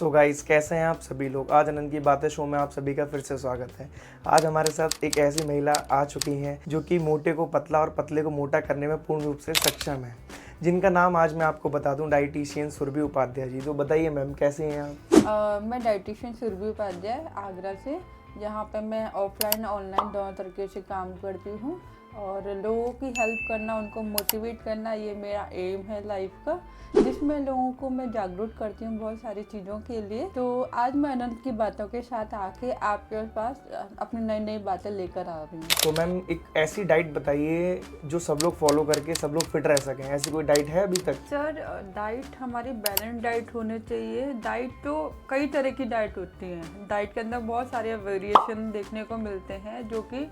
So guys, कैसे हैं आप सभी लोग। आज आनंद की बातें शो में आप सभी का फिर से स्वागत है। आज हमारे साथ एक ऐसी महिला आ चुकी हैं जो कि मोटे को पतला और पतले को मोटा करने में पूर्ण रूप से सक्षम है, जिनका नाम आज मैं आपको बता दूं, डाइटिशियन सुरभि उपाध्याय जी। तो बताइए मैम, कैसे हैं आप? मैं डाइटिशियन सुरभि उपाध्याय आगरा से, जहाँ पे मैं ऑफलाइन ऑनलाइन दोनों तरीके से काम करती हूँ और लोगों की हेल्प करना, उनको मोटिवेट करना, ये मेरा एम है लाइफ का, जिसमें लोगों को मैं जागरूक करती हूँ बहुत सारी चीज़ों के लिए। तो आज मैं अनंत की बातों के साथ आके आपके पास अपनी नई नई बातें लेकर आ रही हूँ। तो मैम, एक ऐसी डाइट बताइए जो सब लोग फॉलो करके सब लोग फिट रह सकें। ऐसी कोई डाइट है अभी तक? सर, डाइट हमारी बैलेंस डाइट होनी चाहिए। डाइट तो कई तरह की डाइट होती है। डाइट के अंदर बहुत सारे वेरिएशन देखने को मिलते हैं, जो कि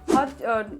हर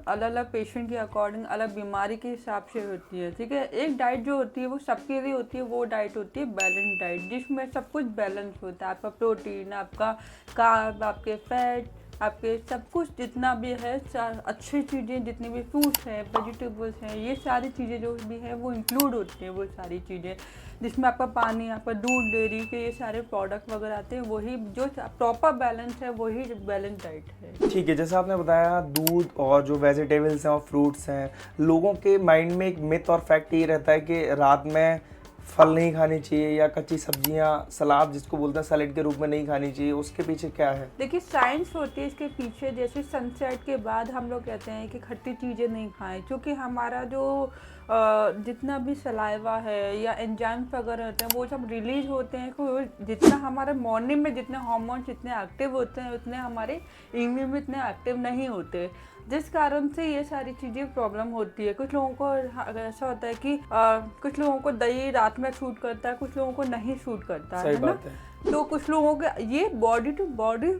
अलग अलग पेशेंट के अकॉर्डिंग, अलग बीमारी के हिसाब से होती है। ठीक है, एक डाइट जो होती है वो सबके लिए होती है, वो डाइट होती है बैलेंस डाइट, जिसमें सब कुछ बैलेंस होता है। आपका प्रोटीन, आपका कार्ब, आपके फैट, आपके सब कुछ जितना भी है, अच्छी चीज़ें जितनी भी फ्रूट्स हैं, वेजिटेबल्स हैं, ये सारी चीज़ें जो भी हैं वो इंक्लूड होती हैं। वो सारी चीज़ें जिसमें आपका पानी, आपका दूध, डेयरी के ये सारे प्रोडक्ट वगैरह आते हैं, वही जो प्रॉपर बैलेंस है वही बैलेंस डाइट है। ठीक है, जैसा आपने बताया दूध और जो वेजिटेबल्स हैं और फ्रूट्स हैं, लोगों के माइंड में एक मिथ और फैक्ट ये रहता है कि रात में फल नहीं खानी चाहिए या कच्ची सब्जियां, सलाद जिसको बोलते हैं सैलेड के रूप में नहीं खानी चाहिए। उसके पीछे क्या है? देखिए, साइंस होती है इसके पीछे। जैसे सनसेट के बाद हम लोग कहते हैं कि खट्टी चीज़ें नहीं खाएं, क्योंकि हमारा जो जितना भी सलाइवा है या एंजाइम्स वगैरह होते हैं वो सब रिलीज होते हैं। तो जितना हमारे मॉर्निंग में जितने हार्मोन्स जितने एक्टिव होते हैं, उतने हमारे इम्यून में इतने एक्टिव नहीं होते, जिस कारण से ये सारी चीज़ें प्रॉब्लम होती है। कुछ लोगों को ऐसा होता है कि कुछ लोगों को दही रात में सूट करता है, कुछ लोगों को नहीं सूट करता है ना। तो कुछ लोगों के ये बॉडी टू बॉडी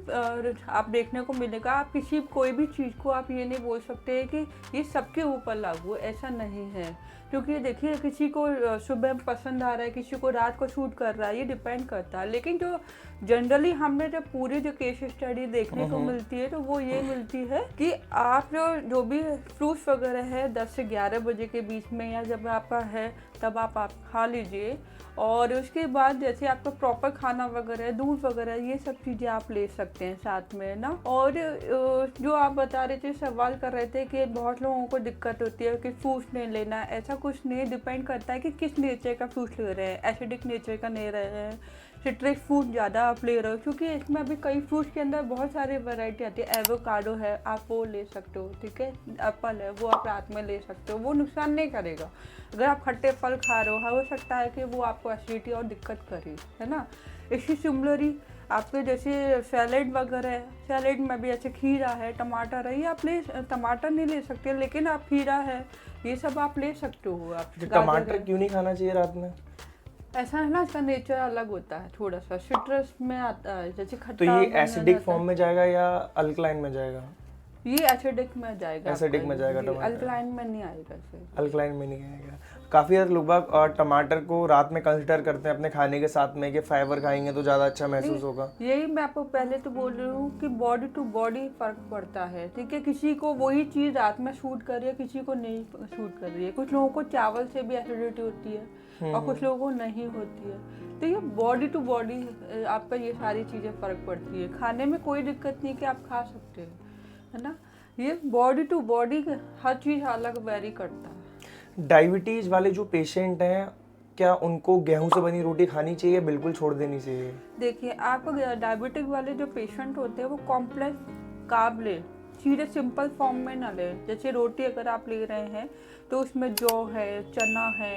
आप देखने को मिलेगा। आप किसी कोई भी चीज़ को आप ये नहीं बोल सकते कि ये सबके ऊपर लागू है, ऐसा नहीं है। क्योंकि देखिए, किसी को सुबह पसंद आ रहा है, किसी को रात को शूट कर रहा है, ये डिपेंड करता है। लेकिन जो जनरली हमने जब पूरी जो केस स्टडी देखने को मिलती है, तो वो ये मिलती है कि आप जो भी फ्रूट्स वगैरह है 10 से 11 बजे के बीच में, या जब आपका है तब आप खा लीजिए। और उसके बाद जैसे आपका प्रॉपर खाना वगैरह, दूध वगैरह, ये सब चीज़ें आप ले सकते हैं साथ में ना। और जो आप बता रहे थे, सवाल कर रहे थे कि बहुत लोगों को दिक्कत होती है कि फ्रूट्स नहीं लेना, ऐसा कुछ नहीं। डिपेंड करता है कि किस नेचर का फ्रूट्स ले रहे हैं। एसिडिक नेचर का ले रहे हैं, सिट्रिक फ्रूट ज़्यादा आप ले रहे हो, क्योंकि इसमें अभी कई फ्रूट्स के अंदर बहुत सारी वैरायटी आती है। एवोकाडो है, आप वो ले सकते हो। ठीक है, एप्पल है, वो आप रात में ले सकते हो, वो नुकसान नहीं करेगा। अगर आप खट्टे फल खा रहे हो सकता है कि वो आपको एसिडिटी और दिक्कत करे, है ना। इसी सिमिलरली आपके जैसे सैलेड वगैरह है, सैलेड में भी ऐसे खीरा है, टमाटर है, ये आप टमाटर नहीं ले सकते, लेकिन आप खीरा है, ये सब आप ले सकते हो। आप टमाटर क्यों नहीं खाना चाहिए रात में? ऐसा है ना, इसका नेचर अलग होता है थोड़ा सा, सिट्रस में आता है, जैसे खट्टा। तो ये एसिडिक फॉर्म में जाएगा या अल्कलाइन में जाएगा? ये एसिडिक में जाएगा। एसिडिक में जाएगा टमाटर, अल्कलाइन में नहीं आएगा। अल्कलाइन में नहीं आएगा। काफ़ी सारे लोग टमाटर को रात में कंसिडर करते हैं अपने खाने के साथ में कि फाइबर खाएंगे तो ज़्यादा अच्छा महसूस होगा। यही मैं आपको पहले तो बोल रही हूँ कि बॉडी टू बॉडी फर्क पड़ता है। ठीक है, किसी को वही चीज़ रात में सूट कर रही है, किसी को नहीं सूट कर रही है। कुछ लोगों को चावल से भी एसिडिटी होती है और कुछ लोगों को नहीं होती है। तो ये बॉडी टू बॉडी आपका ये सारी चीज़ें फ़र्क पड़ती है। खाने में कोई दिक्कत नहीं कि आप खा सकते हो, है ना। ये बॉडी टू बॉडी हर चीज़ अलग वेरी करता है। डायबिटीज़ वाले जो पेशेंट हैं, क्या उनको गेहूं से बनी रोटी खानी चाहिए, बिल्कुल छोड़ देनी चाहिए? देखिए, आपको डायबिटिक वाले जो पेशेंट होते हैं वो कॉम्प्लेक्स कार्ब ले, सीधे सिंपल फॉर्म में ना ले। जैसे रोटी अगर आप ले रहे हैं तो उसमें जौ है, चना है,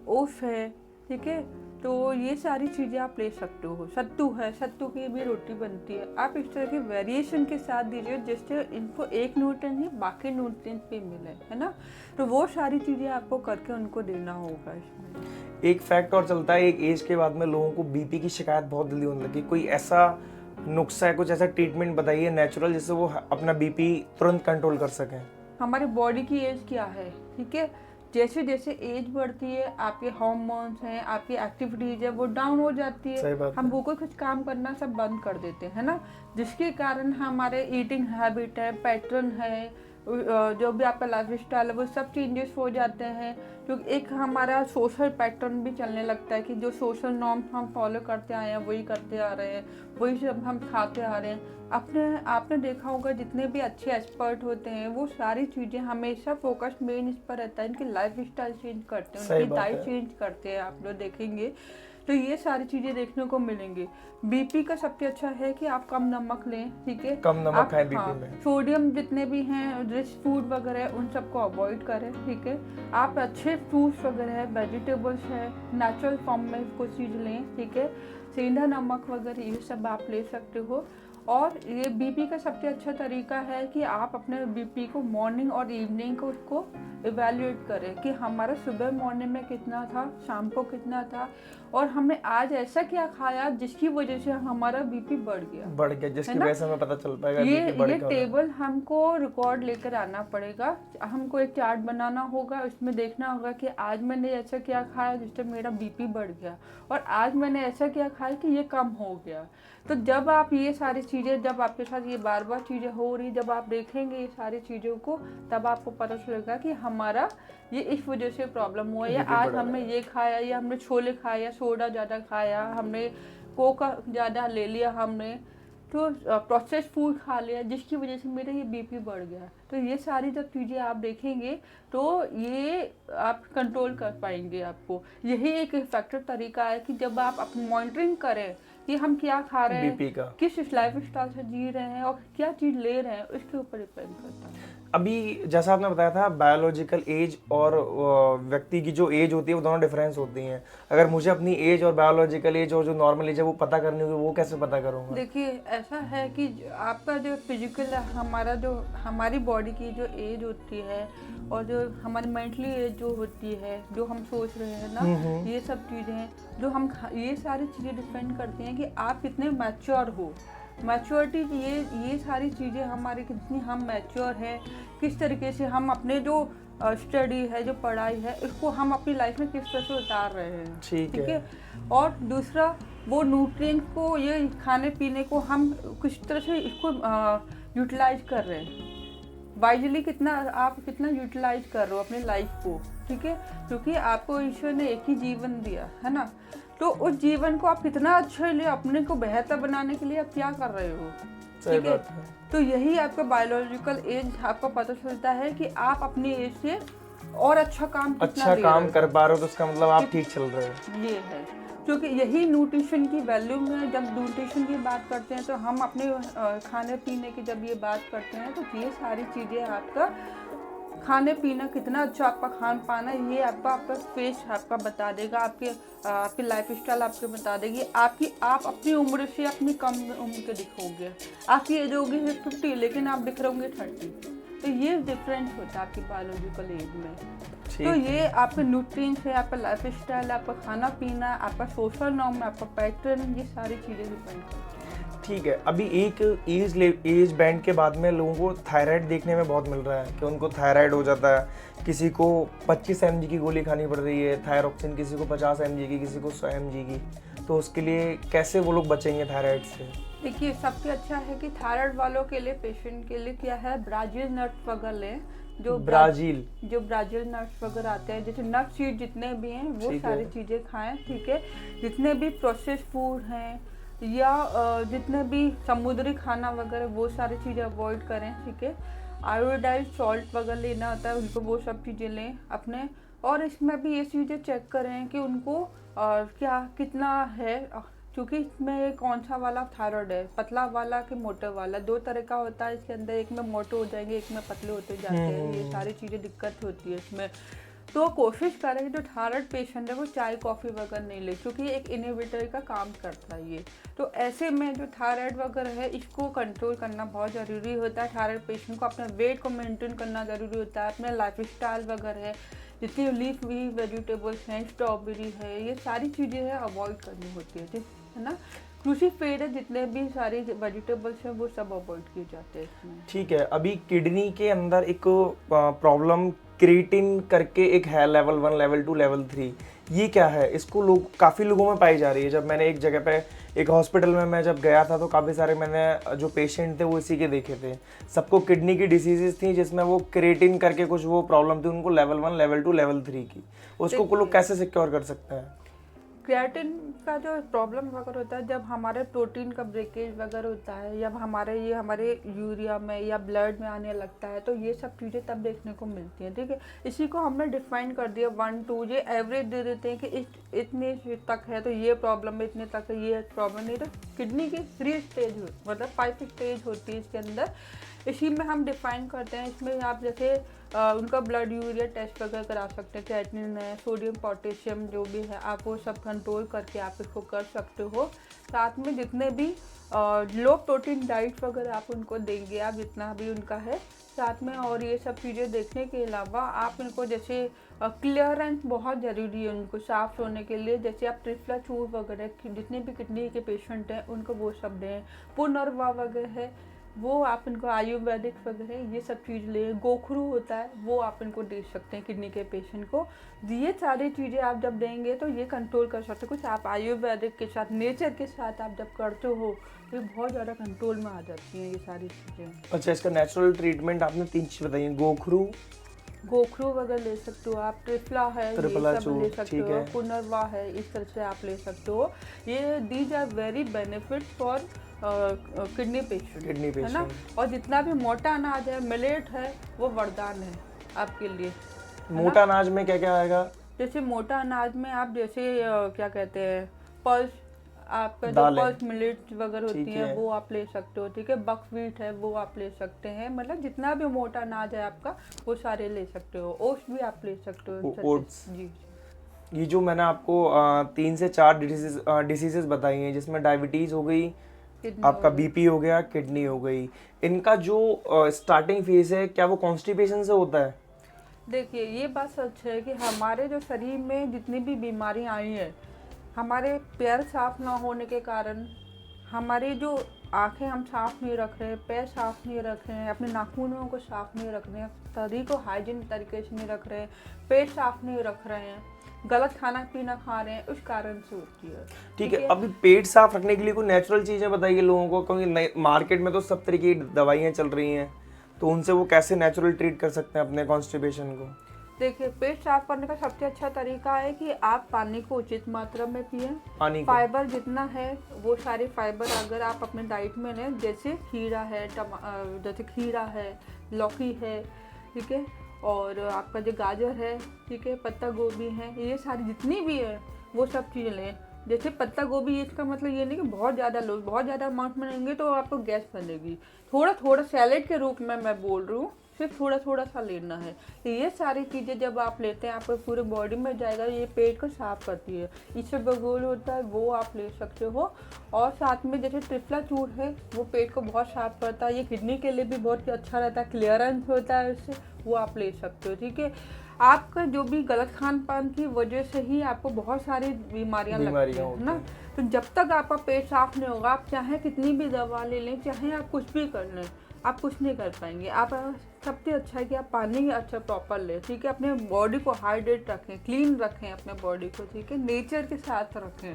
ओट्स है, ठीक है, तो ये सारी चीज़ें आप ले सकते हो। सत्तू है, सत्तू की भी रोटी बनती है। आप इस तरह के वेरिएशन के साथ दीजिए जिससे इनको एक न्यूट्रिएंट ही बाकी न्यूट्रिएंट भी मिले, है ना। तो वो सारी चीज़ें आपको करके उनको देना होगा। इसमें एक फैक्ट और चलता है, एक एज के बाद में लोगों को बीपी की शिकायत बहुत जल्दी होने लगी। कोई ऐसा नुस्खा है, कुछ ऐसा ट्रीटमेंट बताइए नेचुरल, जिससे वो अपना बीपी तुरंत कंट्रोल कर सकें? हमारे बॉडी की एज क्या है, ठीक है, जैसे जैसे एज बढ़ती है आपके हार्मोन्स हैं, आपकी एक्टिविटीज है, वो डाउन हो जाती है। हम वो कोई कुछ काम करना सब बंद कर देते हैं ना, जिसके कारण हमारे ईटिंग हैबिट है, पैटर्न है, जो भी आपका लाइफ स्टाइल है वो सब चेंजेस हो जाते हैं, क्योंकि एक हमारा सोशल पैटर्न भी चलने लगता है कि जो सोशल नॉर्म्स हम फॉलो करते आए हैं वही करते आ रहे हैं, वही सब हम खाते आ रहे हैं। आपने देखा होगा जितने भी अच्छे एक्सपर्ट होते हैं वो सारी चीज़ें हमेशा फोकस मेन इस पर रहता है, इनकी लाइफ स्टाइल चेंज करते हैं, उनकी डाइट चेंज करते हैं। आप लोग देखेंगे तो ये सारी चीज़ें देखने को मिलेंगी। बीपी का सबसे अच्छा है कि आप कम नमक लें, ठीक है, कम नमक खाएं बीपी हाँ, में। सोडियम जितने भी हैं रिच फूड वगैरह उन सबको अवॉइड करें, ठीक है। आप अच्छे फ्रूट्स वगैरह है, वेजिटेबल्स है, नेचुरल फॉर्म में कुछ चीज़ लें, ठीक है। सेंधा नमक वगैरह ये सब आप ले सकते हो। और ये बीपी का सबसे अच्छा तरीका है कि आप अपने बीपी को मॉर्निंग और इवनिंग को उसको इवेल्युएट करें कि हमारा सुबह मॉर्निंग में कितना था, शाम को कितना था, और हमने आज ऐसा क्या खाया जिसकी वजह से हमारा बीपी बढ़ गया, जिसकी वजह से हमें पता चल पाएगा ये बीपी बढ़ ये गया। टेबल हमको रिकॉर्ड लेकर आना पड़ेगा। हमको एक चार्ट बनाना होगा, उसमें देखना होगा कि आज मैंने ऐसा क्या खाया जिससे मेरा बीपी बढ़ गया, और आज मैंने ऐसा क्या खाया कि ये कम हो गया। तो जब आप ये सारी चीज़ें, जब आपके साथ ये बार बार चीज़ें हो रही, जब आप देखेंगे ये सारी चीज़ों को, तब आपको पता चलेगा कि हमारा ये इस वजह से प्रॉब्लम हुआ, या आज हमने ये खाया, या हमने छोले खाया, या सोडा ज़्यादा खाया, हमने कोका ज़्यादा ले लिया, हमने तो प्रोसेस फूड खा लिया जिसकी वजह से मेरा ये बीपी बढ़ गया। तो ये सारी जब चीज़ें आप देखेंगे तो ये आप कंट्रोल कर पाएंगे। आपको यही एक इफेक्टिव तरीका है कि जब आप अपनी मॉनिटरिंग करें कि हम क्या खा रहे हैं, बीपी का किस लाइफ स्टाइल से जी रहे हैं और क्या चीज़ ले रहे हैं, उसके ऊपर डिपेंड करता है। अभी जैसा आपने बताया था बायोलॉजिकल एज और व्यक्ति की जो एज होती है वो दोनों डिफरेंस होती हैं। अगर मुझे अपनी एज और बायोलॉजिकल एज और जो नॉर्मल एज है वो पता करनी होगी, वो कैसे पता करूँगा? देखिए ऐसा है कि आपका जो फिजिकल हमारा जो हमारी बॉडी की जो एज होती है और जो हमारी मेंटली एज जो होती है, जो हम सोच रहे हैं ना, ये सब चीज़ें जो हम ये सारी चीज़ें डिपेंड करती हैं कि आप कितने मैच्योर हो। मैच्योरिटी ये सारी चीज़ें हमारी कितनी हम मैच्योर हैं, किस तरीके से हम अपने जो स्टडी है, जो पढ़ाई है, इसको हम अपनी लाइफ में किस तरह से उतार रहे हैं, ठीक है। और दूसरा वो न्यूट्रिएंट को, ये खाने पीने को हम किस तरह से इसको यूटिलाइज कर रहे हैं, वाइजली कितना आप कितना यूटिलाइज कर रहे हो अपने लाइफ को, ठीक है। क्योंकि आपको ईश्वर ने एक ही जीवन दिया है ना, तो उस जीवन को आप कितना अच्छे लिए अपने को बेहतर बनाने के लिए आप क्या कर रहे हो, ठीक है। तो यही आपका बायोलॉजिकल एज आपको पता चलता है कि आप अपनी एज से और अच्छा काम कर पा रहे हो, तो उसका मतलब आप ठीक चल रहे हो। ये है, क्योंकि यही न्यूट्रिशन की वैल्यू में, जब न्यूट्रिशन की बात करते हैं तो हम अपने खाने पीने की जब ये बात करते हैं तो ये सारी चीज़ें आपका खाने पीना कितना अच्छा आपका खान पान है, ये आपका फेस आपका बता देगा, आपकी लाइफ स्टाइल आपको बता देगी। आप अपनी उम्र से अपनी कम उम्र के दिखोगे, आपकी एज होगी 50 लेकिन आप दिख रहे होंगे 30। तो ये डिफरेंस होता है आपकी बायोलॉजिकल एज में। तो ये आपके न्यूट्रिएंट्स है, आपका लाइफ स्टाइल, आपका खाना पीना, आपका सोशल नॉर्म, आपका पैटर्न, ये सारी चीज़ें डिपेंड करती हैं। ठीक है। अभी एक एज बैंड के बाद में लोगों को थायराइड देखने में बहुत मिल रहा है कि उनको थायराइड हो जाता है, किसी को 25 mg की गोली खानी पड़ रही है थायरोक्सिन, किसी को 50 mg की, किसी को 100 mg की। तो उसके लिए कैसे वो लोग बचेंगे थायराइड से? देखिए सबसे अच्छा है कि थायराइड वालों के लिए, पेशेंट के लिए क्या है, ब्राज़ील नट्स वगैरह लें, जो ब्राज़ील नट्स वगैरह आते हैं, जैसे नट सीड जितने भी हैं वो सारी चीज़ें खाएं, ठीक है। जितने भी प्रोसेस फूड हैं या जितने भी समुद्री खाना वगैरह वो सारी चीज़ें अवॉइड करें, ठीक है। आयोडाइज सॉल्ट वगैरह लेना होता है उनको, वो सब चीज़ें लें अपने। और इसमें भी ये चीज़ें चेक करें कि उनको क्या कितना है, क्योंकि इसमें कौन सा वाला थायराइड है, पतला वाला कि मोटे वाला, 2 तरह का होता है इसके अंदर, एक में मोटे हो जाएंगे, एक में पतले होते जाते हैं, ये सारी चीज़ें दिक्कत होती है इसमें। तो कोशिश करें कि जो थायराइड पेशेंट है वो चाय कॉफ़ी वगैरह नहीं ले, क्योंकि एक इनहिबिटर का काम करता है ये। तो ऐसे में जो थायराइड वगैरह है इसको कंट्रोल करना बहुत ज़रूरी होता है। थायराइड पेशेंट को अपने वेट को मेंटेन करना ज़रूरी होता है, अपने लाइफ स्टाइल वगैरह है, जितनी लीफ भी वेजिटेबल्स हैं, स्ट्रॉबेरी है, ये सारी चीज़ें हैं अवॉइड करनी होती है ना। क्रूसीफेड है, जितने भी सारी वेजिटेबल्स हैं वो सब अवॉइड किए जाते हैं इसमें। ठीक है। अभी किडनी के अंदर एक प्रॉब्लम क्रिएटिन करके एक है, लेवल 1, लेवल 2, लेवल 3, ये क्या है? इसको काफ़ी लोगों में पाई जा रही है। जब मैंने एक जगह पे एक हॉस्पिटल में मैं जब गया था तो काफ़ी सारे मैंने जो पेशेंट थे वो इसी के देखे थे। सबको किडनी की डिसीजेज थी जिसमें वो क्रिएटिन करके कुछ वो प्रॉब्लम थी उनको, लेवल 1, लेवल 2, लेवल 3 की। उसको वो लोग कैसे सिक्योर कर सकते हैं? क्रिएटिन का जो प्रॉब्लम वगैरह होता है जब हमारे प्रोटीन का ब्रेकेज वगैरह होता है, जब हमारे यूरिया में या ब्लड में आने लगता है, तो ये सब चीज़ें तब देखने को मिलती हैं। ठीक है, इसी को हमने डिफाइन कर दिया 1 2, ये एवरेज दे देते हैं कि इतने तक है तो ये प्रॉब्लम है, इतने तक है ये प्रॉब्लम नहीं। तो किडनी की 3 स्टेज मतलब 5 स्टेज होती है इसके अंदर, इसी में हम डिफाइन करते हैं। इसमें आप जैसे उनका ब्लड यूरिया टेस्ट वगैरह करा सकते हैं, क्रिएटिनिन है, सोडियम पोटेशियम जो भी है, आप वो सब कंट्रोल करके आप इसको कर सकते हो। साथ में जितने भी लो प्रोटीन डाइट वगैरह आप उनको देंगे, आप जितना भी उनका है साथ में, और ये सब चीज़ें देखने के अलावा आप इनको जैसे क्लियरेंस बहुत ज़रूरी है उनको साफ होने के लिए। जैसे आप ट्रिफला चूर वगैरह जितने भी किडनी के पेशेंट हैं उनको वो सब दें, पुनर्वा वगैरह है वो आप इनको, आयुर्वेदिक वगैरह ये सब चीज़ लें, गोखरू होता है वो आप इनको दे सकते हैं किडनी के पेशेंट को। ये सारी चीज़ें आप जब देंगे तो ये कंट्रोल कर सकते हो। कुछ आप आयुर्वेदिक के साथ, नेचर के साथ आप जब करते हो तो ये बहुत ज़्यादा कंट्रोल में आ जाती हैं ये सारी चीज़ें। अच्छा, इसका नेचुरल ट्रीटमेंट आपने 3 चीज़ बताई हैं, गोखरू वगैरह ले सकते हो आप, ट्रिफला है ये सब ले सकते हो, पुनर्वा है, इस तरह से आप ले सकते हो। ये these are very benefit for kidney patient, है ना। और जितना भी मोटा अनाज है, मिलेट है, वो वरदान है आपके लिए। मोटा अनाज में क्या क्या आएगा? जैसे मोटा अनाज में आप जैसे क्या कहते हैं, पल्स, आपका जो पल्स मिलेट वगैरह होती है वो आप ले सकते हो। ठीक है, बकव्हीट है वो आप ले सकते हैं, मतलब जितना भी मोटा अनाज है आपका वो सारे ले सकते हो। ओट्स भी आप ले सकते हो। ओट्स जी, ये जो मैंने आपको 3 से 4 डिसीजेस बताई हैं, जिसमें डायबिटीज़ हो गई, आपका बीपी हो गया, किडनी हो गई, इनका जो स्टार्टिंग फेज है क्या वो कॉन्स्टिपेशन से होता है? देखिए ये बात सच है कि हमारे जो शरीर में जितनी भी बीमारी आई है, हमारे पैर साफ ना होने के कारण, हमारी जो आंखें हम साफ नहीं रख रहे हैं, पैर साफ नहीं रख रहे हैं, अपने नाखूनों को साफ नहीं रख रहे हैं, शरीर को हाइजीन तरीके से नहीं रख रहे हैं, पेट साफ नहीं रख रहे हैं, गलत खाना पीना खा रहे हैं, उस कारण से होती है। ठीक है, अभी पेट साफ रखने के लिए कोई नेचुरल चीज़ें बताइए लोगों को, क्योंकि मार्केट में तो सब तरीके की दवाइयाँ चल रही हैं, तो उनसे वो कैसे नेचुरल ट्रीट कर सकते हैं अपने कॉन्स्टिपेशन को? देखिए, पेट साफ करने का सबसे अच्छा तरीका है कि आप पानी को उचित मात्रा में पिएं। पानी फाइबर जितना है वो सारे फाइबर अगर आप अपने डाइट में लें, जैसे खीरा है, जैसे खीरा है, लौकी है, ठीक है, और आपका जो गाजर है, ठीक है, पत्ता गोभी है, ये सारी जितनी भी है वो सब चीज़ें लें। जैसे पत्ता गोभी, इसका मतलब ये नहीं कि बहुत ज़्यादा लो, बहुत ज़्यादा अमाउंट में लेंगे तो आपको गैस बनेगी। थोड़ा थोड़ा सैलेड के रूप में मैं बोल रही हूँ, सिर्फ थोड़ा थोड़ा सा लेना है। तो ये सारी चीज़ें जब आप लेते हैं आपको पूरे बॉडी में जाएगा, ये पेट को साफ करती है। इससे बगोल होता है वो आप ले सकते हो। और साथ में जैसे ट्रिफला चूर है वो पेट को बहुत साफ करता है, ये किडनी के लिए भी बहुत अच्छा रहता है, क्लियरेंस होता है उससे, वो आप ले सकते हो। ठीक है, आपका जो भी गलत खान पान की वजह से ही आपको बहुत सारी बीमारियां लगती हैं ना। तो जब तक आपका पेट साफ नहीं होगा, आप चाहे कितनी भी दवा ले लें, चाहे आप कुछ भी कर लें, आप कुछ नहीं कर पाएंगे। आप सबसे अच्छा है कि आप पानी अच्छा प्रॉपर लें। ठीक है, अपने बॉडी को हाइड्रेट रखें, क्लीन रखें अपने बॉडी को। ठीक है, नेचर के साथ रखें,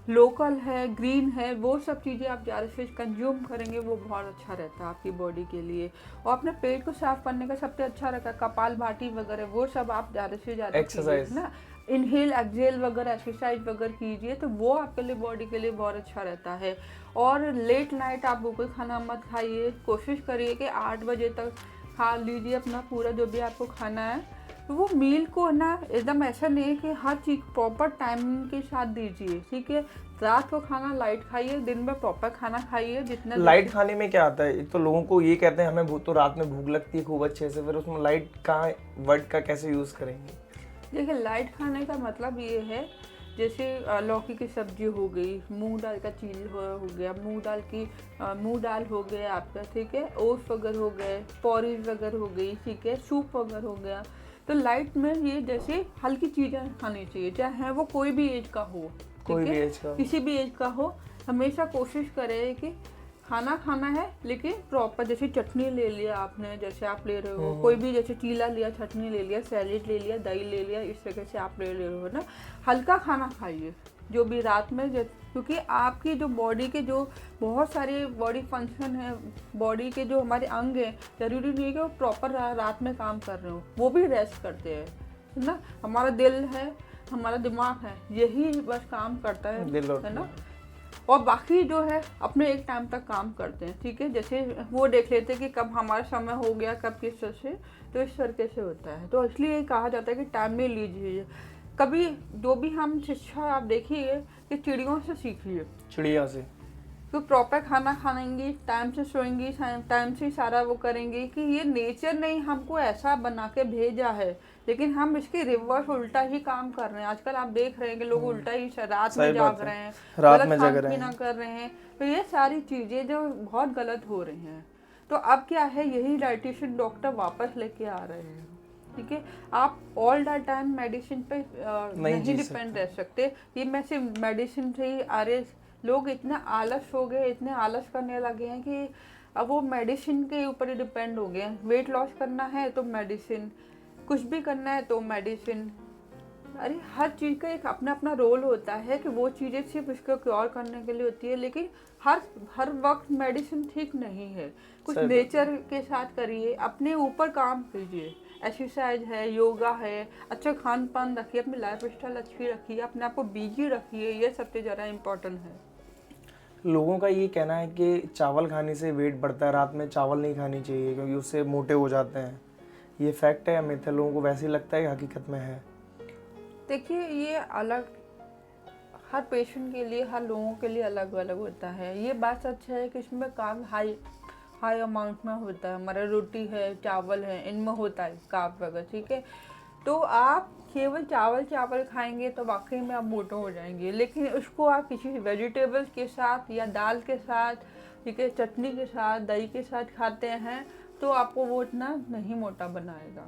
लोकल है, ग्रीन है, वो सब चीज़ें आप ज़्यादा से कंज्यूम करेंगे, वो बहुत अच्छा रहता है आपकी बॉडी के लिए। और अपने पेट को साफ करने का सबसे अच्छा रहता है कपालभाति वगैरह, वो सब आप ज़्यादा से ज़्यादा एक्सरसाइज ना, इनहेल एक्सहेल वगैरह एक्सरसाइज वगैरह कीजिए, तो वो आपके लिए बॉडी के लिए बहुत अच्छा रहता है। और लेट नाइट आप कोई खाना मत खाइए, कोशिश करिए कि 8 बजे तक खा लीजिए अपना पूरा जो भी आपको खाना है। तो वो मील को ना एकदम ऐसा नहीं है कि हर चीज़ प्रॉपर टाइम के साथ दीजिए। ठीक है, रात को खाना लाइट खाइए, दिन में प्रॉपर खाना खाइए। जितना लाइट खाने में क्या आता है? तो लोगों को ये कहते हैं हमें तो रात में भूख लगती है खूब अच्छे से, फिर उसमें लाइट का वर्ड का कैसे यूज़ करेंगे? देखिए, लाइट खाने का मतलब ये है, जैसे लौकी की सब्जी हो गई, मूंग दाल का चील हो गया, मूंग दाल हो गया आपका, ठीक है, ओट्स वगैरह हो गए, पॉरीज वगैरह हो गई, ठीक है, सूप वगैरह हो गया। तो लाइट में ये जैसे हल्की चीज़ें खानी चाहिए, चाहे वो कोई भी एज का हो, कोई भी एज का, किसी भी एज का हो। हमेशा कोशिश करें कि खाना खाना है लेकिन प्रॉपर, जैसे चटनी ले लिया आपने, जैसे आप ले रहे हो कोई भी, जैसे चीला लिया, चटनी ले लिया, सैलेड ले लिया, दही ले लिया, इस तरह से आप ले रहे हो ना, हल्का खाना खाइए। जो भी रात में क्योंकि आपकी जो बॉडी के जो बहुत सारे बॉडी फंक्शन है, बॉडी के जो हमारे अंग हैं, ज़रूरी नहीं है कि वो प्रॉपर रात में काम कर रहे हो, वो भी रेस्ट करते हैं, है ना। हमारा दिल है, हमारा दिमाग है, यही बस काम करता है ना। और बाकी जो है अपने एक टाइम तक काम करते हैं, ठीक है। जैसे वो देख लेते हैं कि कब हमारा समय हो गया, कब किस तरह से, तो इस तरीके से होता है। तो इसलिए कहा जाता है कि टाइम में लीजिए। कभी जो भी हम शिक्षा आप देखिए कि चिड़ियों से सीखिए, चिड़िया से, तो प्रॉपर खाना खाएंगी, टाइम से सोएंगी, टाइम से सारा वो करेंगी। कि ये नेचर ने हमको ऐसा बना के भेजा है, लेकिन हम इसके रिवर्स उल्टा ही काम कर रहे हैं। आजकल आप देख रहे हैं कि लोग उल्टा ही रात में जाग रहे हैं, रात में गलत खाना पीना कर रहे हैं। तो ये सारी चीज़ें जो बहुत गलत हो रही हैं, तो अब क्या है, यही डाइटिशियन डॉक्टर वापस लेके आ रहे हैं, ठीक है। आप ऑल द टाइम मेडिसिन पे नहीं डिपेंड रह सकते। ये मैं सिर्फ मेडिसिन से ही आ रहे, लोग इतने आलस हो गए, इतने आलस करने लगे हैं कि अब वो मेडिसिन के ऊपर ही डिपेंड हो गए हैं। वेट लॉस करना है तो मेडिसिन, कुछ भी करना है तो मेडिसिन। अरे हर चीज़ का एक अपना अपना रोल होता है कि वो चीज़ें सिर्फ इसको क्योर करने के लिए होती है, लेकिन हर वक्त मेडिसिन ठीक नहीं है। कुछ नेचर के साथ करिए, अपने ऊपर काम कीजिए। एक्सरसाइज है, योगा है, अच्छा खान पान रखिए, अपनी लाइफ स्टाइल अच्छी रखिए, अपने आप को बिजी रखिए, ये सबसे ज़्यादा इम्पोर्टेंट है। लोगों का ये कहना है कि चावल खाने से वेट बढ़ता है, रात में चावल नहीं खानी चाहिए क्योंकि उससे मोटे हो जाते हैं। ये फैक्ट है या मिथ है? लोगों को वैसे ही लगता है कि हकीकत में है? देखिए, ये अलग, हर पेशेंट के लिए, हर लोगों के लिए अलग अलग होता है। ये बात सच है कि इसमें कार्ब हाई अमाउंट में होता है। हमारा रोटी है, चावल है, इनमें होता है कार्ब वगैरह, ठीक है। तो आप केवल चावल खाएंगे तो वाकई में आप मोटे हो जाएंगे, लेकिन उसको आप किसी वेजिटेबल्स के साथ या दाल के साथ, ठीक है, चटनी के साथ, दही के साथ खाते हैं तो आपको वो इतना नहीं मोटा बनाएगा।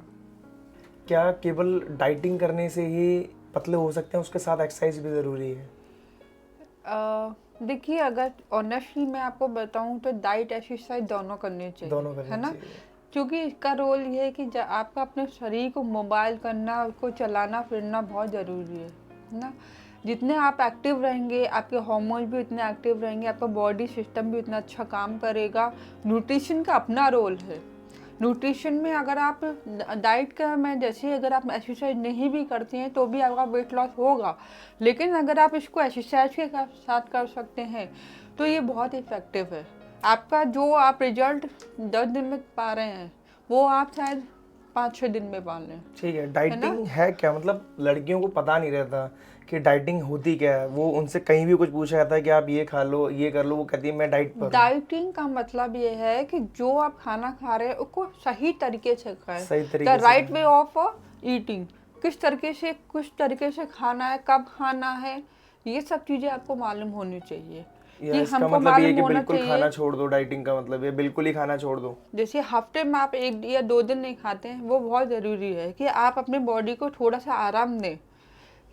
क्या केवल डाइटिंग करने से ही पतले हो सकते हैं, उसके साथ एक्सरसाइज भी ज़रूरी है? देखिए, अगर ऑनेस्टली मैं आपको बताऊं तो डाइट एक्सरसाइज दोनों करनी चाहिए, है ना। क्योंकि इसका रोल ये है कि आपका अपने शरीर को मोबाइल करना, उसको चलाना फिरना बहुत ज़रूरी है ना। जितने आप एक्टिव रहेंगे, आपके हार्मोन्स भी उतने एक्टिव रहेंगे, आपका बॉडी सिस्टम भी उतना अच्छा काम करेगा। न्यूट्रिशन का अपना रोल है। न्यूट्रिशन में अगर आप डाइट का, मैं जैसे अगर आप एक्सरसाइज नहीं भी करते हैं तो भी आपका वेट लॉस होगा, लेकिन अगर आप इसको एक्सरसाइज के साथ कर सकते हैं तो ये बहुत इफेक्टिव है। आपका जो आप रिजल्ट 10 दिन में पा रहे हैं वो आप शायद 5-6 दिन में पा लें। ठीक है। डाइटिंग है क्या? मतलब लड़कियों को पता नहीं रहता कि डाइटिंग होती क्या है। वो उनसे कहीं भी कुछ पूछा जाता है कि आप ये खा लो, ये कर लो, वो कहती है मैं डाइट पर। डाइटिंग का मतलब ये है कि जो आप खाना खा रहे हैं उसको सही तरीके से खाएं, सही तरीके the right way of eating. किस तरीके से खाना है, कब खाना है, ये सब चीज़ें आपको मालूम होनी चाहिए। ये इसका मतलब ये कि बिल्कुल खाना छोड़ दो, डाइटिंग का मतलब ये बिल्कुल ही खाना छोड़ दो। जैसे हफ्ते में आप 1 या 2 दिन नहीं खाते हैं, वो बहुत ज़रूरी है कि आप अपने बॉडी को थोड़ा सा आराम दें।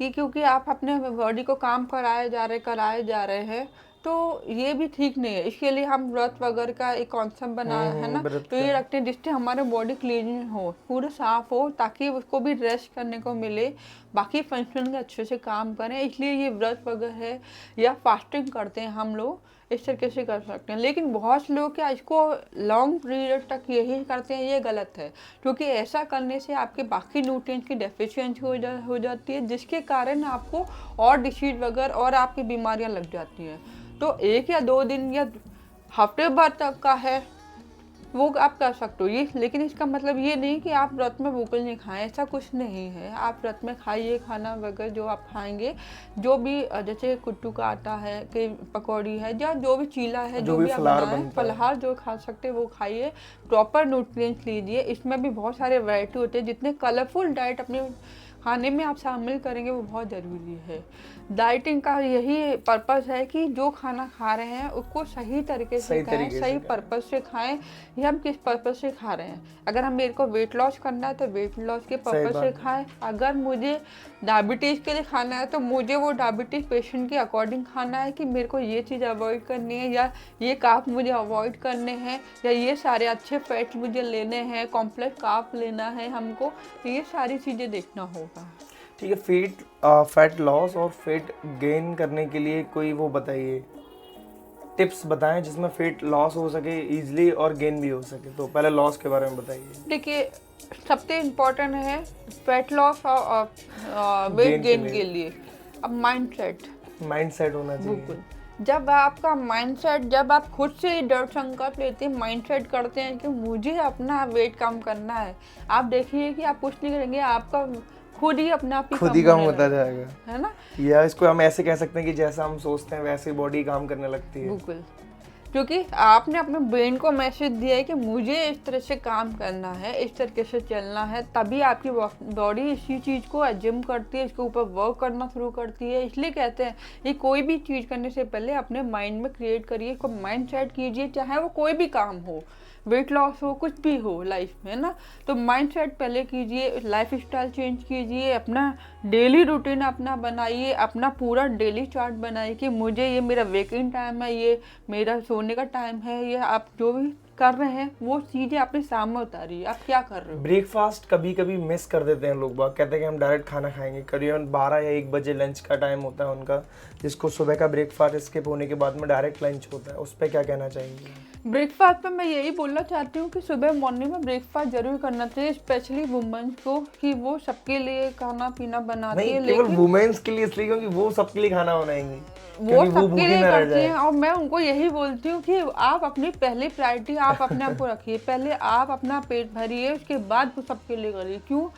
क्योंकि आप अपने बॉडी को काम कराए जा रहे हैं तो ये भी ठीक नहीं है। इसके लिए हम व्रत वगैरह का एक कॉन्सेप्ट बनाया है ना, तो ये रखते हैं जिससे हमारे बॉडी क्लीन हो, पूरा साफ हो, ताकि उसको भी रेस्ट करने को मिले, बाकी फंक्शन अच्छे से काम करें। इसलिए ये व्रत वगैरह है या फास्टिंग करते हैं हम लोग, इस तरीके से कर सकते हैं। लेकिन बहुत से लोग क्या इसको लॉन्ग पीरियड तक यही करते हैं, ये गलत है। क्योंकि ऐसा करने से आपके बाकी न्यूट्रिएंट्स की डेफिशिएंसी हो जाती है, जिसके कारण आपको और डिसीज वगैरह और आपकी बीमारियां लग जाती हैं। तो 1 या 2 दिन या हफ्ते भर तक का है वो आप कर सकते हो ये, लेकिन इसका मतलब ये नहीं कि आप व्रत में बिल्कुल नहीं खाएं, ऐसा कुछ नहीं है। आप व्रत में खाइए खाना वगैरह जो आप खाएंगे, जो भी जैसे कुट्टू का आटा है कि पकौड़ी है या जो भी चीला है, जो भी आप बनाएं, फलाहार जो खा सकते हैं वो खाइए, प्रॉपर न्यूट्रिएंट्स लीजिए। इसमें भी बहुत सारे वैरायटी होते हैं, जितने कलरफुल डाइट अपने खाने में आप शामिल करेंगे वो बहुत ज़रूरी है। डाइटिंग का यही पर्पस है कि जो खाना खा रहे हैं उसको सही तरीके से खाएं, सही पर्पस से खाएं। ये हम किस पर्पस से खा रहे हैं। अगर हम मेरे को वेट लॉस करना है तो वेट लॉस के पर्पस से खाएं। अगर मुझे डायबिटीज़ के लिए खाना है तो मुझे वो डायबिटीज़ पेशेंट के अकॉर्डिंग खाना है कि मेरे को ये चीज़ अवॉइड करनी है, या ये कार्ब मुझे अवॉइड करने हैं, या ये सारे अच्छे फैट मुझे लेने हैं, कॉम्प्लेक्स कार्ब लेना है हमको, तो ये सारी चीज़ें देखना होगा। ठीक है, फैट लॉस और फैट गेन करने के लिए कोई वो बताइए, टिप्स बताएं जिसमें फैट लॉस हो सके इजीली और गेन भी हो सके। तो पहले लॉस के बारे में बताइए। देखिए, सबसे इम्पोर्टेंट है फैट लॉस और वेट गेन के लिए अब माइंड सेट होना चाहिए। बिल्कुल। जब आपका माइंडसेट, जब आप खुद से दृढ़ संकल्प लेते हैं, माइंडसेट करते हैं कि मुझे अपना वेट कम करना है, आप देखिए कि आप कुछ नहीं करेंगे, आपका खुद ही अपने आप खुद ही कम होने होता लगेगा, जाएगा, है ना। या इसको हम ऐसे कह सकते हैं कि जैसा हम सोचते हैं वैसे बॉडी काम करने लगती है। बिल्कुल, क्योंकि आपने अपने ब्रेन को मैसेज दिया है कि मुझे इस तरह से काम करना है, इस तरीके से चलना है, तभी आपकी बॉडी इसी चीज़ को एज्यूम करती है, इसके ऊपर वर्क करना शुरू करती है। इसलिए कहते हैं कि कोई भी चीज़ करने से पहले अपने माइंड में क्रिएट करिए, इसको माइंड सेट कीजिए, चाहे वो कोई भी काम हो, वेट लॉस हो, कुछ भी हो लाइफ में, ना। तो माइंड सेट पहले कीजिए, लाइफ स्टाइल चेंज कीजिए, अपना डेली रूटीन अपना बनाइए, अपना पूरा डेली चार्ट बनाइए कि मुझे ये मेरा वेकिंग टाइम है, ये मेरा सोने का टाइम है, ये आप जो भी कर रहे हैं वो चीज़ें अपने सामने उतारिए, आप क्या कर रहे हो। ब्रेकफास्ट कभी कभी मिस कर देते हैं लोग बाग, कहते हैं कि हम डायरेक्ट खाना खाएंगे, करीबन 12 या 1 बजे लंच का टाइम होता है उनका, जिसको सुबह का ब्रेकफास्ट स्किप होने के बाद में डायरेक्ट लंच होता है, उस पर क्या कहना चाहेंगे। ब्रेकफास्ट में मैं यही बोलना चाहती हूँ कि सुबह मॉर्निंग में ब्रेकफास्ट जरूर करना चाहिए, स्पेशली वुमेन्स को, कि वो सबके लिए खाना पीना बनाती है, नहीं केवल लेकिन वुमेन्स के लिए, इसलिए क्योंकि वो सबके लिए खाना बनाएंगी, वो क्योंकि वो सबके भूखी लिए ना रह करती जाए। हैं। और मैं उनको यही बोलती हूँ कि आप अपनी पहली प्रायोरिटी आप अपने आप को रखिए, पहले आप अपना पेट भरिए, उसके बाद वो सबके लिए करिए। क्यों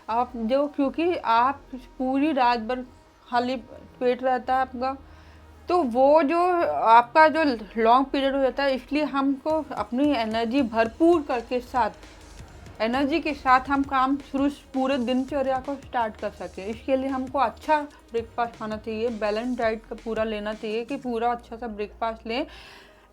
आप जो, क्योंकि आप पूरी रात भर खाली पेट रहता है आपका, तो वो जो आपका जो लॉन्ग पीरियड हो जाता है, इसलिए हमको अपनी एनर्जी भरपूर करके एनर्जी के साथ हम काम शुरू पूरे दिनचर्या को स्टार्ट कर सकें। इसके लिए हमको अच्छा ब्रेकफास्ट खाना चाहिए, बैलेंस डाइट का पूरा लेना चाहिए कि पूरा अच्छा सा ब्रेकफास्ट लें।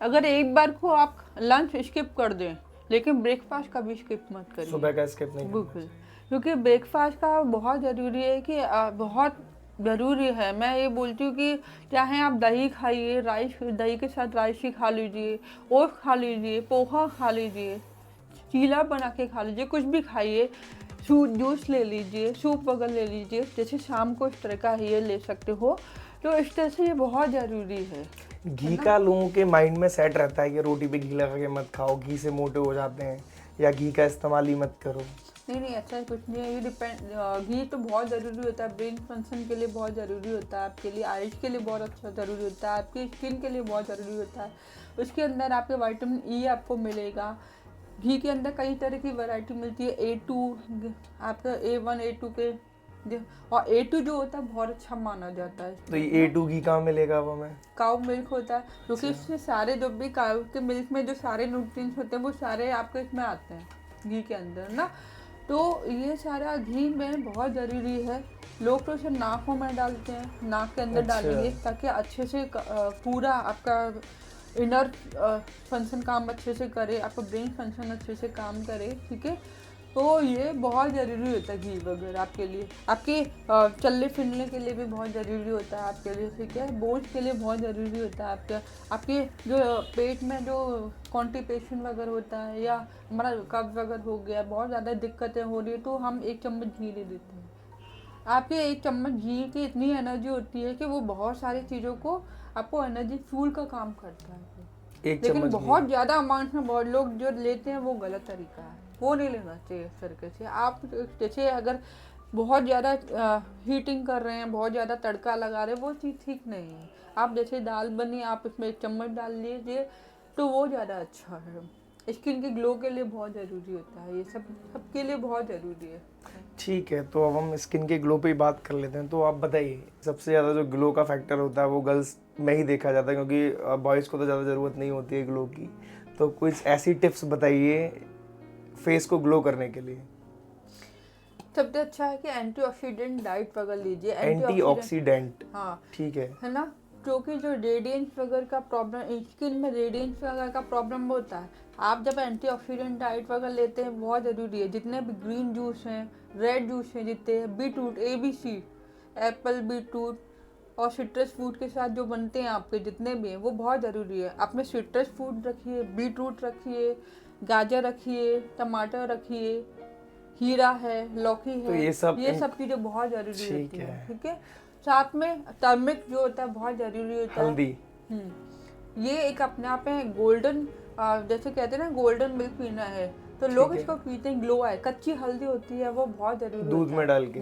अगर एक बार को आप लंच स्किप कर दें, लेकिन ब्रेकफास्ट कभी स्किप मत करिए, सुबह का स्किप नहीं करना बिल्कुल, क्योंकि ब्रेकफास्ट का बहुत ज़रूरी है कि बहुत ज़रूरी है। मैं ये बोलती हूँ कि चाहे आप दही खाइए, राइस, दही के साथ राइस ही खा लीजिए, ओट्स खा लीजिए, पोहा खा लीजिए, चीला बना के खा लीजिए, कुछ भी खाइए, जूस ले लीजिए, सूप वगैरह ले लीजिए, जैसे शाम को इस तरह का ये ले सकते हो। तो इस तरह से ये बहुत ज़रूरी है। घी का लोगों के माइंड में सेट रहता है कि रोटी पे घी लगा के मत खाओ, घी से मोटे हो जाते हैं, या घी का इस्तेमाल ही मत करो। नहीं नहीं, ऐसा कुछ नहीं है, ये डिपेंड। घी तो बहुत ज़रूरी होता है, ब्रेन फंक्शन के लिए बहुत ज़रूरी होता है, आपके लिए आइज के लिए बहुत अच्छा ज़रूरी होता है, आपकी स्किन के लिए बहुत ज़रूरी होता है। उसके अंदर आपके विटामिन ई आपको मिलेगा। घी के अंदर कई तरह की वैरायटी मिलती है, A2, आपका A1 A2 के, और A2 जो होता है बहुत अच्छा माना जाता है। तो ये A2 घी कहाँ मिलेगा वो हमें? काउ मिल्क होता है, क्योंकि इससे सारे जो भी काउ के मिल्क में जो सारे न्यूट्रिएंट्स होते हैं वो सारे आपके इसमें आते हैं घी के अंदर, ना। तो ये सारा घी में बहुत ज़रूरी है। लोग तो इसे नाकों में डालते हैं, नाक के अंदर डालेंगे ताकि अच्छे से पूरा आपका इनर फंक्शन काम अच्छे से करे, आपका ब्रेन फंक्शन अच्छे से काम करे, ठीक है। तो ये बहुत ज़रूरी होता है घी वगैरह आपके लिए, आपके चलने फिरने के लिए भी बहुत ज़रूरी होता है आपके लिए, ठीक है। बोझ के लिए बहुत ज़रूरी होता है आपके जो पेट में जो कॉन्स्टिपेशन वगैरह होता है, या हमारा कब्ज वगैरह हो गया, बहुत ज़्यादा दिक्कतें हो रही है, तो हम 1 चम्मच घी ले लेते हैं। आपके 1 चम्मच घी की इतनी एनर्जी होती है कि वो बहुत सारी चीज़ों को आपको एनर्जी फ्यूल का काम करता है। लेकिन बहुत ज़्यादा अमाउंट में बहुत लोग जो लेते हैं वो गलत तरीका है, वो नहीं लेना चाहिए इस तरीके से। आप जैसे अगर बहुत ज़्यादा हीटिंग कर रहे हैं, बहुत ज़्यादा तड़का लगा रहे हैं, वो चीज़ ठीक नहीं है। आप जैसे दाल बनी, आप उसमें 1 चम्मच डाल लीजिए तो वो ज़्यादा अच्छा है। स्किन के ग्लो के लिए बहुत ज़रूरी होता है, ये सबके लिए बहुत ज़रूरी है। ठीक है, तो अब हम स्किन के ग्लो पे ही बात कर लेते हैं। तो आप बताइए, सबसे ज़्यादा जो ग्लो का फैक्टर होता है वो गर्ल्स में ही देखा जाता है, क्योंकि बॉयज़ को तो ज़्यादा ज़रूरत नहीं होती है ग्लो की। तो कुछ ऐसी टिप्स बताइए फेस को ग्लो करने के लिए। सबसे अच्छा है कि एंटीऑक्सीडेंट डाइट वगैरह लीजिए। एंटीऑक्सीडेंट, हाँ, ठीक है ना, क्योंकि जो रेडियंस वगैरह का प्रॉब्लम, स्किन में रेडियंस वगैरह का प्रॉब्लम होता है, आप जब एंटीऑक्सीडेंट डाइट वगैरह लेते हैं बहुत ज़रूरी है। जितने भी ग्रीन जूस हैं, रेड जूस हैं, जितने हैं, बीटरूट, ABC, एप्पल, बीटरूट और सिट्रस फ्रूट के साथ जो बनते हैं आपके जितने भी हैं, वो बहुत ज़रूरी है। आप में सिट्रस फ्रूट रखिए, बीटरूट रखिए, गाजर रखिए, टमाटर रखिए, हीरा है, लौकी है, तो ये सब चीजें बहुत जरूरी ठीक होती है। है। ठीक है, साथ में टर्मिक जो होता है बहुत जरूरी होता है। हल्दी, ये एक अपने आप में गोल्डन, जैसे कहते हैं ना गोल्डन मिल्क पीना है, तो लोग है। इसको पीते हैं, ग्लो आए। कच्ची हल्दी होती है वो बहुत जरूरी दूध होता में है। डाल के।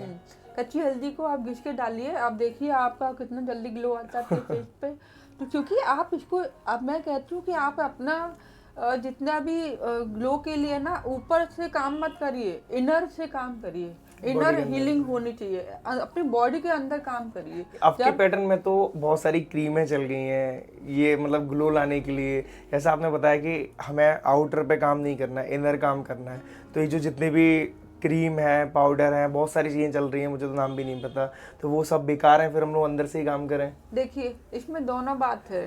कच्ची हल्दी को आप घिस के डालिए, आप देखिए आपका कितना जल्दी ग्लो आता है आपके फेस पे। तो क्योंकि आप इसको, अब मैं कहती हूँ कि आप अपना जितना भी ग्लो के लिए ना ऊपर से काम मत करिए, इनर से काम करिए। इनर हीलिंग होनी चाहिए, अपनी बॉडी के अंदर काम करिए। आपके पैटर्न में तो बहुत सारी क्रीमें चल गई हैं, ये मतलब ग्लो लाने के लिए। जैसा आपने बताया कि हमें आउटर पे काम नहीं करना है, इनर काम करना है। तो ये जो जितने भी क्रीम है, पाउडर है, बहुत सारी चीज़ें चल रही हैं, मुझे तो नाम भी नहीं पता, तो वो सब बेकार हैं, फिर हम लोग अंदर से ही काम करें। देखिए इसमें दोनों बात है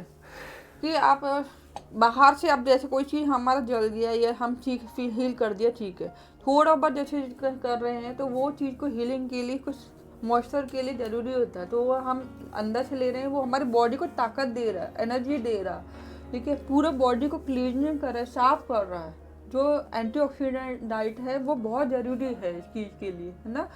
कि आप बाहर से, अब जैसे कोई चीज़ हमारा जल गया या हम ठीक हील कर दिया, ठीक है, थोड़ा बहुत जैसे कर रहे हैं, तो वो चीज़ को हीलिंग के लिए कुछ मॉइस्चर के लिए ज़रूरी होता है, तो वो हम अंदर से ले रहे हैं, वो हमारी बॉडी को ताकत दे रहा है, एनर्जी दे रहा है। ठीक है, पूरा बॉडी को क्लीनिंग कर रहा है, साफ कर रहा है। जो एंटीऑक्सीडेंट डाइट है वो बहुत ज़रूरी है इस चीज़ के लिए, है ना।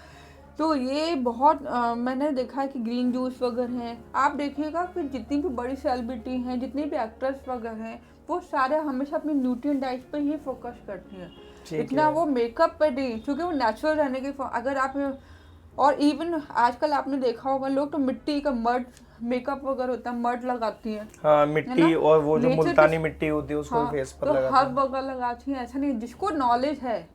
तो ये बहुत मैंने देखा है कि ग्रीन जूस वगैरह हैं, आप देखिएगा कि जितनी भी बड़ी सेलिब्रिटी हैं, जितनी भी एक्ट्रेस वगैरह हैं, वो सारे हमेशा अपनी न्यूट्रिएंट डाइट पे ही फोकस करती हैं। इतना वो मेकअप पे नहीं, क्योंकि वो नेचुरल रहने के, अगर आप, और इवन आजकल आपने देखा होगा लोग तो मिट्टी का मड मेकअप वगैरह होता है, मड लगाती हैं। हाँ, मिट्टी, और वो जो मुल्तानी मिट्टी होती है उसको हाँ, फेस पर तो लगाते हर हैं। बगल लगाती हैं, ऐसा नहीं। जिसको नॉलेज है,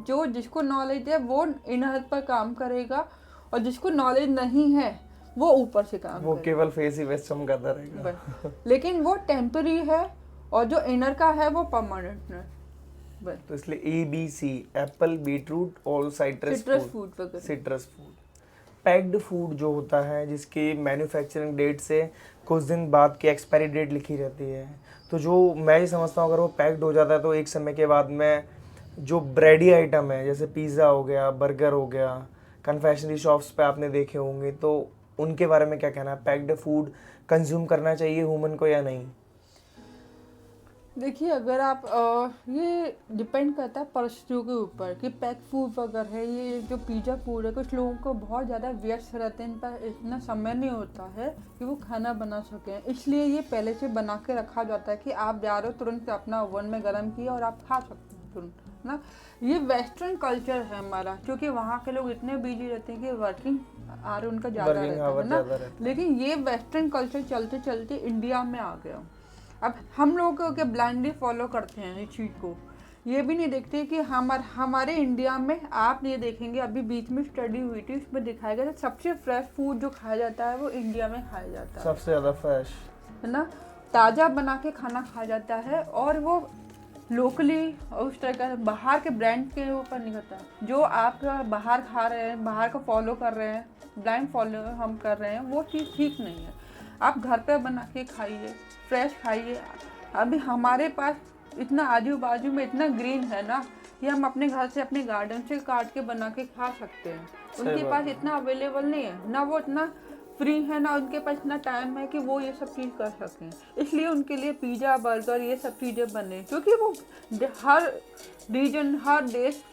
जिसको नॉलेज है वो इनर पर काम करेगा, और जिसको नॉलेज नहीं है वो ऊपर से काम वो करेगा। केवल फेस ही वेस्ट चमकाता रहेगा। बस। लेकिन वो टेम्पररी है, और जो इनर का है वो परमानेंट है। बस। तो इसलिए ABC, एप्पल, बीटरूट और सिट्रस फूड वगैरह। Citrus food. पैक्ड फूड जो होता है, जिसकी मैन्युफैक्चरिंग डेट से कुछ दिन बाद की एक्सपायरी डेट लिखी रहती है, तो जो मैं ये समझता हूँ अगर वो पैक्ड हो जाता है तो एक समय के बाद में जो ब्रेडी आइटम है, जैसे पिज़्ज़ा हो गया, बर्गर हो गया, कन्फेक्शनरी शॉप्स पे आपने देखे होंगे, तो उनके बारे में क्या कहना है? पैक्ड फूड कंज्यूम करना चाहिए ह्यूमन को या नहीं? देखिए, अगर आप ये डिपेंड करता है परिस्थितियों के ऊपर कि पैक फूड वगैरह है, ये जो पिज़्ज़ा फूड है, कुछ लोगों को बहुत ज़्यादा व्यस्त रहते हैं, इन पर इतना समय नहीं होता है कि वो खाना बना सकें, इसलिए ये पहले से बना के रखा जाता है कि आप जा रहे हो तुरंत अपना ओवन में गर्म किया और आप खा सकते हैं तुरंत ना। ये वेस्टर्न कल्चर है हमारा, क्योंकि वहाँ के लोग इतने बिजी रहते हैं कि वर्किंग आवर उनका ज़्यादा रहता है ना। लेकिन ये वेस्टर्न कल्चर चलते चलते इंडिया में आ गया। अब हम लोग के ब्लाइंडली फॉलो करते हैं इस चीज़ को, ये भी नहीं देखते कि हमारे इंडिया में, आप ये देखेंगे अभी बीच में स्टडी हुई थी, उसमें दिखाया गया था सबसे फ्रेश फूड जो खाया जाता है वो इंडिया में खाया जाता है, सबसे ज़्यादा फ्रेश, है ना। ताज़ा बना के खाना खाया जाता है, और वो लोकली उस तरह का बाहर के ब्रांड के ऊपर नहीं करता। जो आप बाहर खा रहे हैं, बाहर का फॉलो कर रहे हैं, ब्लाइंड फॉलो हम कर रहे हैं, वो चीज़ ठीक नहीं है। आप घर पे बना के खाइए, फ्रेश खाइए। अभी हमारे पास इतना आजू बाजू में इतना ग्रीन है ना कि हम अपने घर से, अपने गार्डन से काट के बना के खा सकते हैं। उनके पास इतना अवेलेबल नहीं है ना, वो इतना फ्री है ना, उनके पास इतना टाइम है कि वो ये सब चीज़ कर सकें, इसलिए उनके लिए पिज़्ज़ा, बर्गर, ये सब चीज़ें बने, क्योंकि वो हर रीजन, हर देश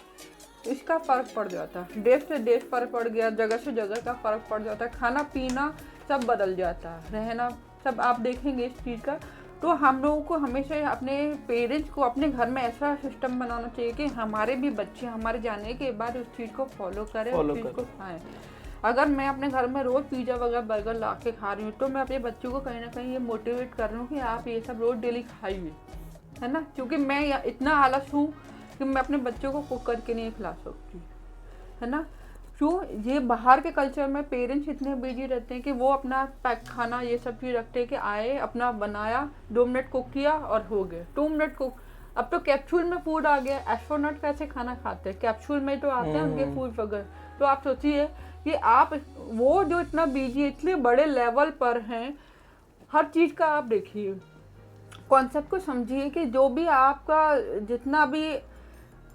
इसका फ़र्क पड़ जाता है, देश से देश फ़र्क पड़ गया, जगह से जगह का फ़र्क पड़ जाता है, खाना पीना सब बदल जाता है, रहना सब आप देखेंगे इस चीज़ का। तो हम लोगों को हमेशा अपने पेरेंट्स को अपने घर में ऐसा सिस्टम बनाना चाहिए कि हमारे भी बच्चे हमारे जाने के बाद उस चीज़ को फॉलो करें, उस चीज़ को खाएँ। अगर मैं अपने घर में रोज़ पिज़्ज़ा वगैरह बर्गर ला के खा रही हूँ, तो मैं अपने बच्चों को कहीं ना कहीं ये मोटिवेट कर रही हूँ कि आप ये सब रोज़ डेली खाइए, है ना। क्योंकि मैं इतना आलस हूँ कि मैं अपने बच्चों को कुक करके नहीं खिला सकती, है ना। क्यों? ये बाहर के कल्चर में पेरेंट्स इतने बिजी रहते हैं कि वो अपना पैक खाना ये सब चीज़ रखते हैं कि आए, अपना बनाया, 2 मिनट कुक किया और हो गए, 2 मिनट कुक। अब तो कैप्सूल में फूड आ गया, एस्ट्रोनॉट कैसे खाना खाते हैं, कैप्सूल में तो आते हैं उनके फूड वगैरह। तो आप सोचिए कि आप वो जो इतना बिजी, इतने बड़े लेवल पर हैं, हर चीज़ का आप देखिए, कॉन्सेप्ट को समझिए कि जो भी आपका जितना भी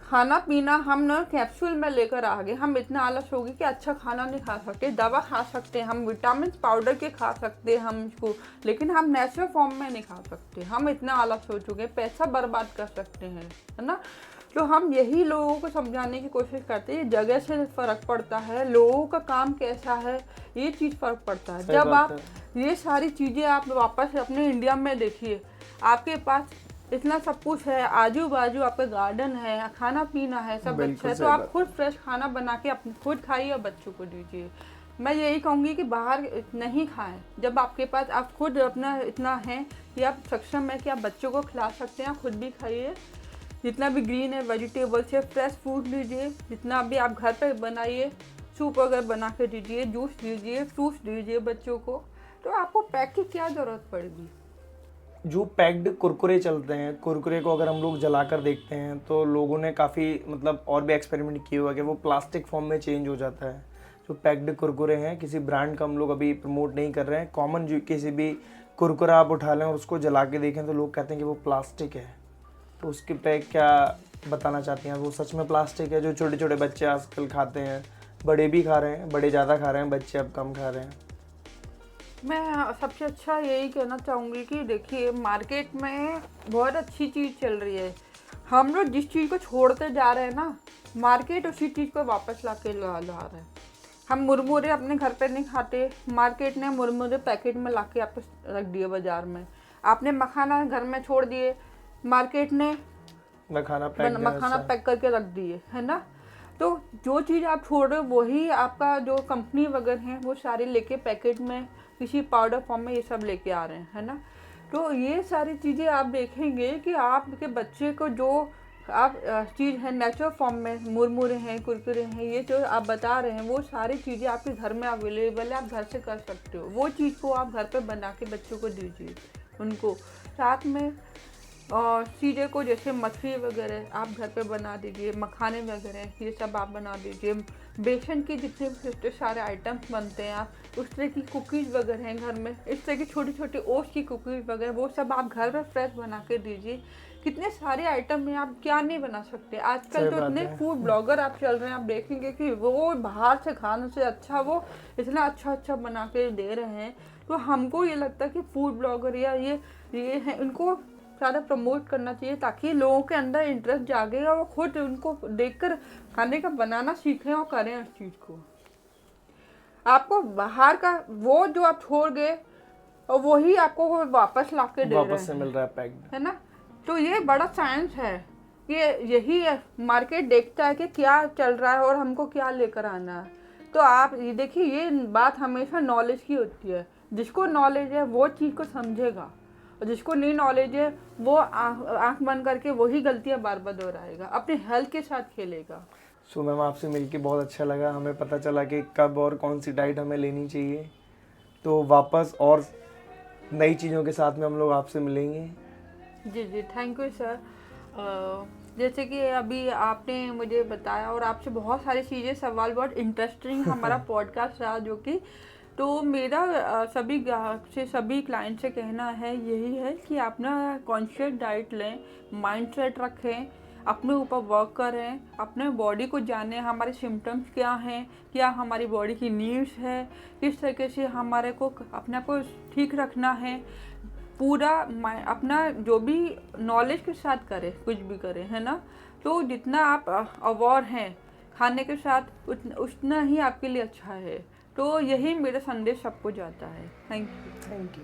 खाना पीना हम ना कैप्सूल में लेकर आ गए, हम इतना आलस हो गए कि अच्छा खाना नहीं खा सकते, दवा खा सकते हैं हम, विटामिन पाउडर के खा सकते हैं हम इसको, लेकिन हम नेचुरल फॉर्म में नहीं खा सकते, हम इतना आलस हो चुके हैं, पैसा बर्बाद कर सकते हैं, है ना। तो हम यही लोगों को समझाने की कोशिश करते हैं, ये जगह से फ़र्क पड़ता है, लोगों का काम कैसा है, ये चीज़ फ़र्क पड़ता है। सही जब बात आप ये सारी चीज़ें आप वापस अपने इंडिया में देखिए, आपके पास इतना सब कुछ है, आजू बाजू आपका गार्डन है, खाना पीना है, सब बिल्कुल अच्छा है, तो सही आप बात। खुद फ्रेश खाना बना के अपने खुद खाइए और बच्चों को दीजिए। मैं यही कहूँगी कि बाहर नहीं खाएं। जब आपके पास आप खुद अपना इतना है कि आप सक्षम है कि आप बच्चों को खिला सकते हैं, खुद भी खाइए। जितना भी ग्रीन है, वेजिटेबल्स है, फ्रेश फूड लीजिए, जितना भी आप घर पे बनाइए, सूप वगैरह बना के दीजिए, जूस दीजिए, फ्रूट्स दीजिए बच्चों को। तो आपको पैक की क्या ज़रूरत पड़ेगी। जो पैक्ड कुरकुरे चलते हैं, कुरकुरे को अगर हम लोग जलाकर देखते हैं तो लोगों ने काफ़ी मतलब और भी एक्सपेरिमेंट किए हुआ है कि वो प्लास्टिक फॉर्म में चेंज हो जाता है। जो पैक्ड कुरकुरे हैं, किसी ब्रांड का हम लोग अभी प्रमोट नहीं कर रहे हैं, कॉमन जो किसी भी कुरकुरा आप उठा लें और उसको जला के देखें तो लोग कहते हैं कि वो प्लास्टिक है। तो उसके पे क्या बताना चाहती हैं, वो सच में प्लास्टिक है? जो छोटे छोटे बच्चे आजकल खाते हैं, बड़े भी खा रहे हैं, बड़े ज़्यादा खा रहे हैं, बच्चे अब कम खा रहे हैं। मैं सबसे अच्छा यही कहना चाहूँगी कि देखिए, मार्केट में बहुत अच्छी चीज़ चल रही है। हम लोग जिस चीज़ को छोड़ते जा रहे हैं ना, मार्केट उसी चीज़ को वापस ला रहा है। हम मुरमुरे अपने घर पे नहीं खाते, मार्केट ने मुरमुरे पैकेट में ला के आपको रख दिए बाजार में। आपने मखाना घर में छोड़ दिए, मार्केट ने मखाना पैक करके रख दिए, है ना। तो जो चीज़ आप छोड़ रहे हो वही आपका जो कंपनी वगैरह हैं वो सारे लेके पैकेट में किसी पाउडर फॉर्म में ये सब लेके आ रहे हैं, है ना। तो ये सारी चीज़ें आप देखेंगे कि आपके बच्चे को जो आप चीज़ है नेचुरल फॉर्म में, मुरमुरे हैं, कुरकुरे हैं, ये जो आप बता रहे हैं वो सारी चीज़ें आपके घर में अवेलेबल है, आप घर से कर सकते हो। वो चीज़ को आप घर पे बना के बच्चों को दीजिए उनको। साथ में और चीज़ें को जैसे मछली वगैरह आप घर पे बना दीजिए, मखाने वगैरह ये सब आप बना दीजिए। बेसन के जितने भी सारे आइटम्स बनते हैं, आप उस तरह की कुकीज़ वगैरह हैं घर में, इस तरह की छोटी छोटी ओट्स की कुकीज़ वगैरह वो सब आप घर में फ्रेश बना के दीजिए। कितने सारे आइटम हैं, आप क्या नहीं बना सकते। आजकल सही तो बात इतने है। फूड ब्लॉगर आप चल रहे हैं, आप देखेंगे कि वो बाहर से खाने से अच्छा वो इतना अच्छा अच्छा बना के दे रहे हैं। तो हमको ये लगता है कि फूड ब्लॉगर या ये हैं, इनको ज़्यादा प्रमोट करना चाहिए ताकि लोगों के अंदर इंटरेस्ट जागेगा, वो खुद उनको देखकर खाने का बनाना सीखें और करें उस चीज़ को। आपको बाहर का वो जो आप छोड़ गए और वही आपको वो वापस ला के दे रहे वापस से हैं, मिल रहा है पैक्ड। है ना। तो ये बड़ा साइंस है, ये यही है, मार्केट देखता है कि क्या चल रहा है और हमको क्या लेकर आना है। तो आप ये देखिए, ये बात हमेशा नॉलेज की होती है। जिसको नॉलेज है वो चीज़ को समझेगा, और जिसको नहीं नॉलेज है वो आँख बंद करके वही गलतियाँ बार बार दोहराएगा, अपने हेल्थ के साथ खेलेगा। सो मैम, आपसे मिलके बहुत अच्छा लगा। हमें पता चला कि कब और कौन सी डाइट हमें लेनी चाहिए। तो वापस और नई चीज़ों के साथ में हम लोग आपसे मिलेंगे। जी जी, थैंक यू सर। जैसे कि अभी आपने मुझे बताया और आपसे बहुत सारी चीज़ें सवाल, बहुत इंटरेस्टिंग हमारा पॉडकास्ट रहा जो कि, तो मेरा सभी ग्राहक से, सभी क्लाइंट से कहना है यही है कि अपना कॉन्शियस डाइट लें, माइंडसेट रखें, अपने ऊपर वर्क करें, अपने बॉडी को जानें, हमारे सिम्टम्स क्या हैं, क्या हमारी बॉडी की नीड्स है, किस तरीके से हमारे को अपने आप को ठीक रखना है। पूरा अपना जो भी नॉलेज के साथ करें, कुछ भी करें, है ना। तो जितना आप अवेयर हैं खाने के साथ उतना ही आपके लिए अच्छा है। तो यही मेरा संदेश सबको जाता है। Thank you. Thank you.